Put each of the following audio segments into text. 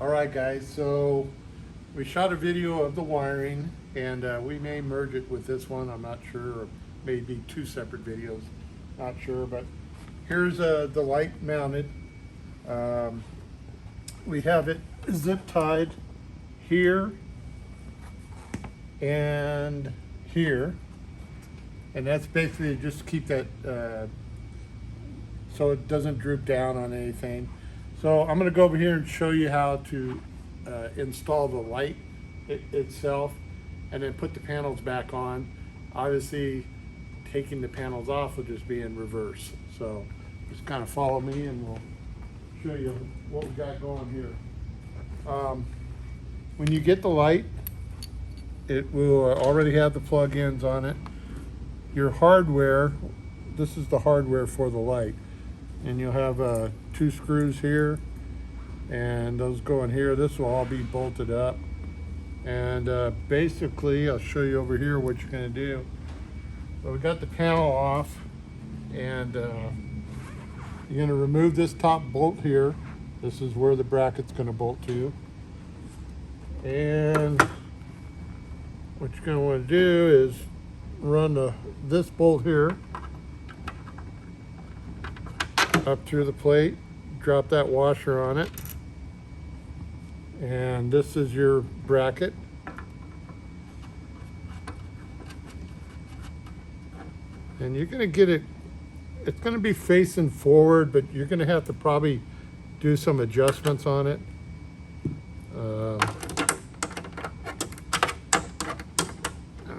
Alright guys, so we shot a video of the wiring and we may merge it with this one, I'm not sure, or maybe two separate videos, not sure, but here's the light mounted. We have it zip tied here and here, and that's basically just to keep that so it doesn't droop down on anything. So I'm going to go over here and show you how to install the light itself and then put the panels back on. Obviously taking the panels off will just be in reverse. So just kind of follow me and we'll show you what we got going here. When you get the light, it will already have the plug-ins on it. Your hardware, this is the hardware for the light. And you'll have two screws here, and those go in here. This will all be bolted up. And basically, I'll show you over here what you're going to do. So we got the panel off, and you're going to remove this top bolt here. This is where the bracket's going to bolt to. And what you're going to want to do is run this bolt here up through the plate, drop that washer on it, and this is your bracket. And you're going to get it, it's going to be facing forward, but you're going to have to probably do some adjustments on it. And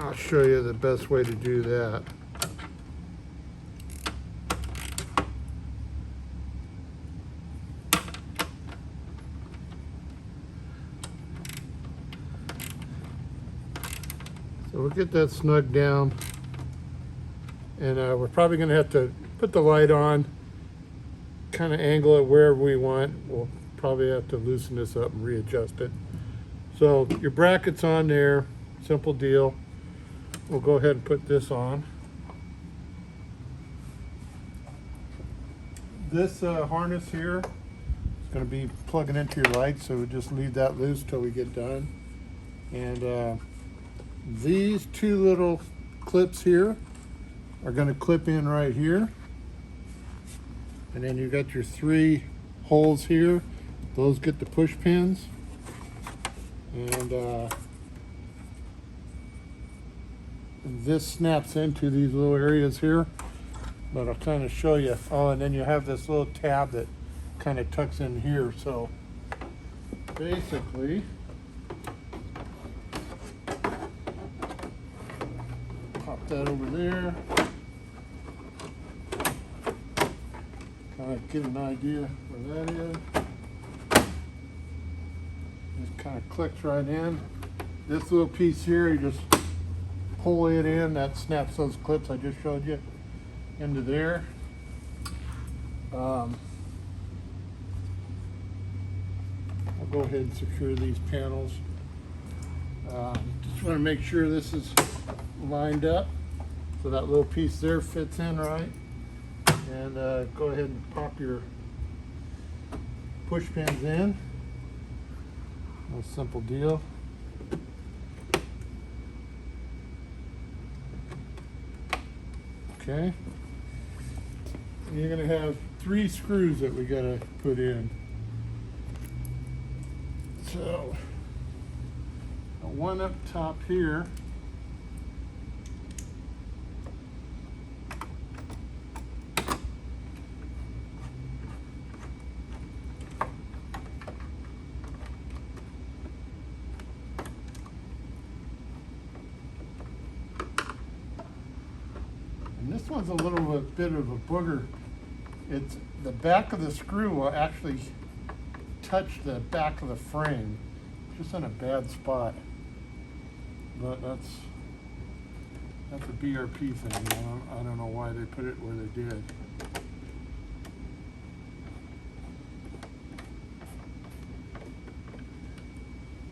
I'll show you the best way to do that. So we'll get that snug down, and we're probably going to have to put the light on, kind of angle it wherever we want. We'll probably have to loosen this up and readjust it. So your bracket's on there, simple deal. We'll go ahead and put this on. This harness here is going to be plugging into your light, so we'll just leave that loose till we get done. And these two little clips here are going to clip in right here, and then you got your three holes here. Those get the push pins, and this snaps into these little areas here, but I'll kind of show you. Oh, and then you have this little tab that kind of tucks in here. So basically, pop that over there, kind of get an idea where that is. Just kind of clicks right in. This little piece here, you just pull it in, that snaps those clips I just showed you into there. I'll go ahead and secure these panels. Just want to make sure this is lined up so that little piece there fits in right, and go ahead and pop your push pins in. A simple deal. Okay, and you're going to have three screws that we got to put in. So one up top here, and this one's a little bit of a booger. It's the back of the screw will actually touch the back of the frame, just in a bad spot. But that's a BRP thing. I don't know why they put it where they did.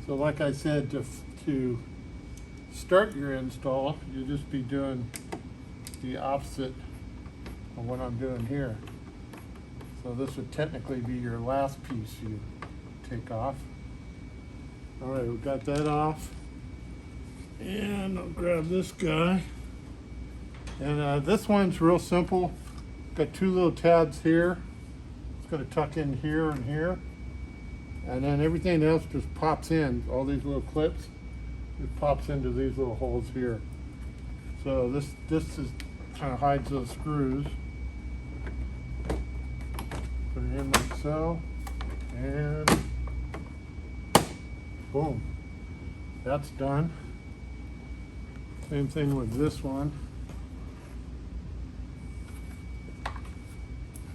So like I said, to start your install, you'll just be doing the opposite of what I'm doing here. So this would technically be your last piece you take off. All right, we got that off. And I'll grab this guy. And this one's real simple. Got two little tabs here. It's going to tuck in here and here. And then everything else just pops in. All these little clips, it pops into these little holes here. So this is kind of hides those screws. Put it in like so. And boom. That's done. Same thing with this one.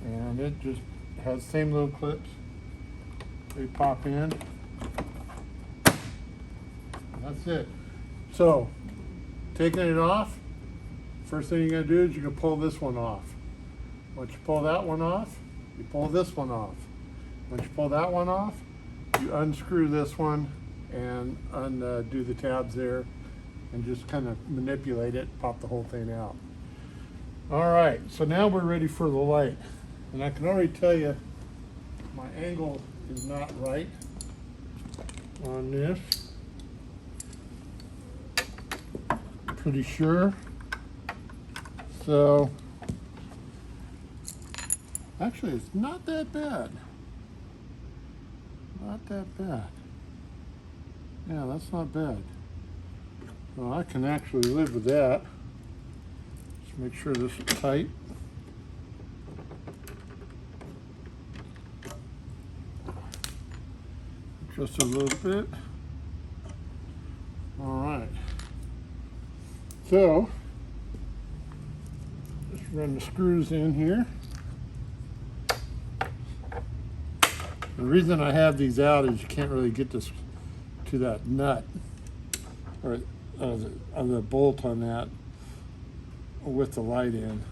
And it just has the same little clips. They pop in. That's it. So, taking it off, first thing you're going to do is you're going to pull this one off. Once you pull that one off, you pull this one off. Once you pull that one off, you unscrew this one and undo the tabs there and just kind of manipulate it, pop the whole thing out. All right, so now we're ready for the light. And I can already tell you my angle is not right on this. Pretty sure. So, actually it's not that bad. Not that bad. Yeah, that's not bad. Well, I can actually live with that. Just make sure this is tight. Just a little bit. All right. So, just run the screws in here. The reason I have these out is you can't really get this to that nut or the bolt on that with the light in.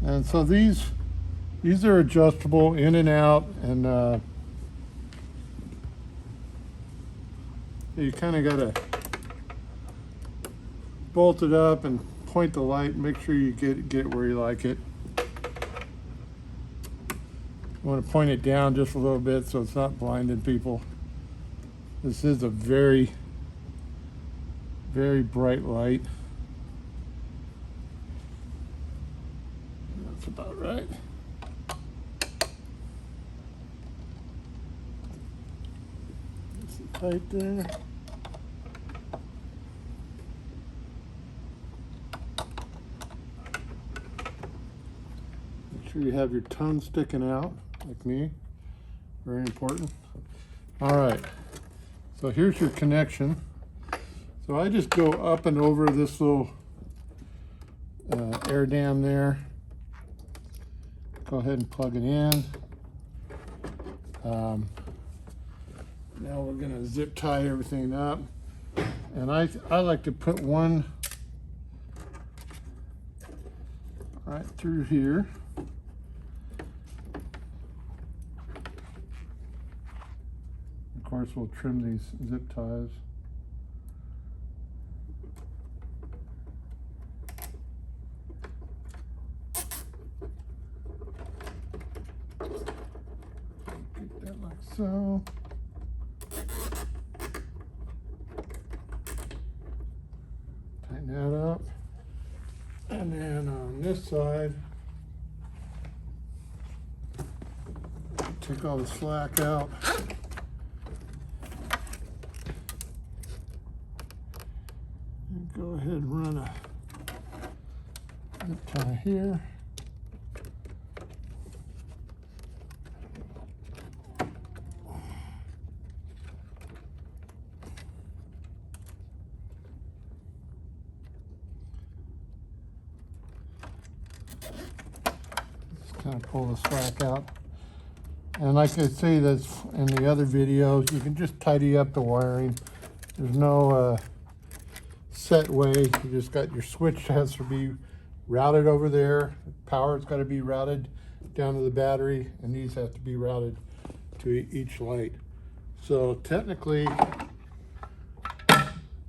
And so these are adjustable in and out, and you kind of got to bolt it up and point the light, make sure you get it where you like it. You want to point it down just a little bit so it's not blinding people. This is a very, very bright light. That's about right. Nice and tight there. Make sure you have your tongue sticking out, like me. Very important. All right, so here's your connection. So I just go up and over this little air dam there. Go ahead and plug it in. Now we're gonna zip tie everything up. And I like to put one right through here. Of course, we'll trim these zip ties. Get that like so. Tighten that up. And then on this side, take all the slack out. And go ahead and run a zip tie here. Kind of pull the slack out, and like I say, that's in the other videos, you can just tidy up the wiring. There's no set way. You just got your switch has to be routed over there. Power's got to be routed down to the battery, and these have to be routed to each light. So technically,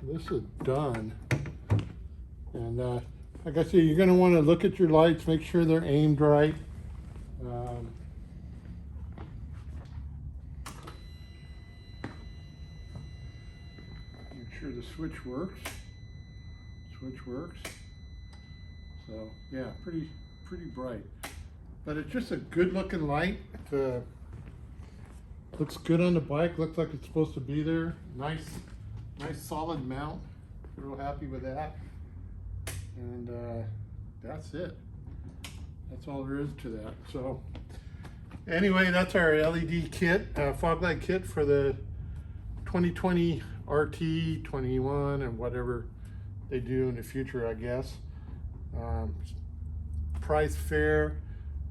this is done, and like I say, you're going to want to look at your lights, make sure they're aimed right. Make sure the switch works. Switch works. So yeah, pretty bright. But it's just a good looking light. It looks good on the bike. Looks like it's supposed to be there. Nice solid mount. Real happy with that. And that's it. That's all there is to that. So anyway, that's our LED kit, fog light kit for the 2020 RT 21 and whatever they do in the future, I guess. Price fair,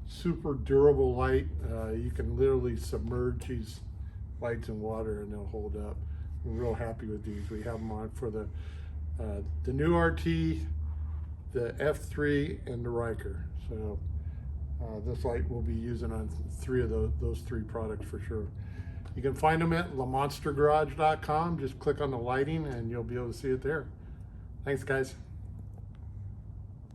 super durable light. You can literally submerge these lights in water and they'll hold up. We're real happy with these. We have them on for the new RT, the F3, and the Riker. So this light we'll be using on three of those three products for sure. You can find them at lamonstergarage.com. Just click on the lighting and you'll be able to see it there. Thanks, guys.